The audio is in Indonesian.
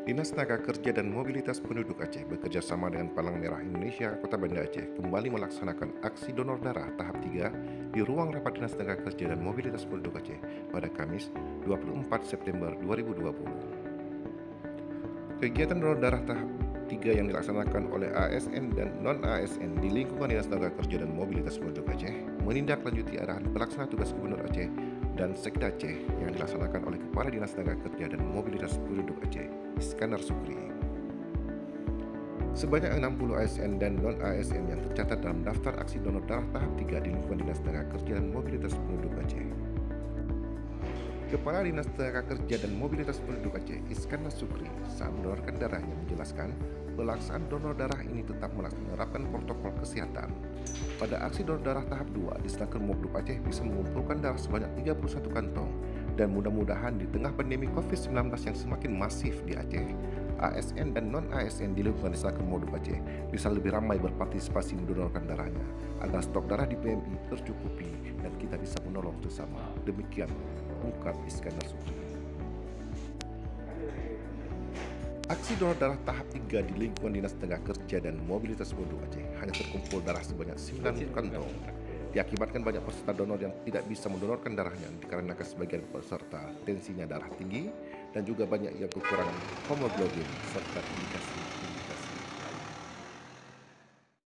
Dinas Tenaga Kerja dan Mobilitas Penduduk Aceh bekerja sama dengan Palang Merah Indonesia Kota Banda Aceh kembali melaksanakan aksi donor darah tahap 3 di ruang rapat Dinas Tenaga Kerja dan Mobilitas Penduduk Aceh pada Kamis 24 September 2020. Kegiatan donor darah tahap 3 yang dilaksanakan oleh ASN dan non-ASN di lingkungan Dinas Tenaga Kerja dan Mobilitas Penduduk Aceh menindaklanjuti arahan pelaksana tugas Gubernur Aceh dan Sekda Aceh yang dilaksanakan oleh Kepala Dinas Tenaga Kerja dan Mobilitas Penduduk Aceh, Iskandar Sukri. Sebanyak 60 ASN dan non-ASN yang tercatat dalam daftar aksi donor darah tahap 3 di lingkungan Dinas Tenaga Kerja dan Mobilitas Penduduk Aceh. Kepala Dinas Tenaga Kerja dan Mobilitas Penduduk Aceh, Iskandar Sukri, saat mendonorkan darahnya menjelaskan pelaksanaan donor darah ini tetap menerapkan protokol kesehatan. Pada aksi donor darah tahap 2, Disnaker Mobduk Aceh bisa mengumpulkan darah sebanyak 31 kantong dan mudah-mudahan di tengah pandemi COVID-19 yang semakin masif di Aceh, ASN dan non-ASN di lingkungan Disnaker Mobduk Aceh bisa lebih ramai berpartisipasi mendonorkan darahnya agar stok darah di PMI tercukupi dan kita bisa menolong sesama. Demikian ungkap Iskandar Sukri. Aksi donor darah tahap 3 di lingkungan Dinas Tenaga Kerja dan Mobilitas Penduduk Aceh hanya terkumpul darah sebanyak 9 kantong. Diakibatkan banyak peserta donor yang tidak bisa mendonorkan darahnya dikarenakan sebagian peserta tensinya darah tinggi dan juga banyak yang kekurangan hemoglobin serta indikasi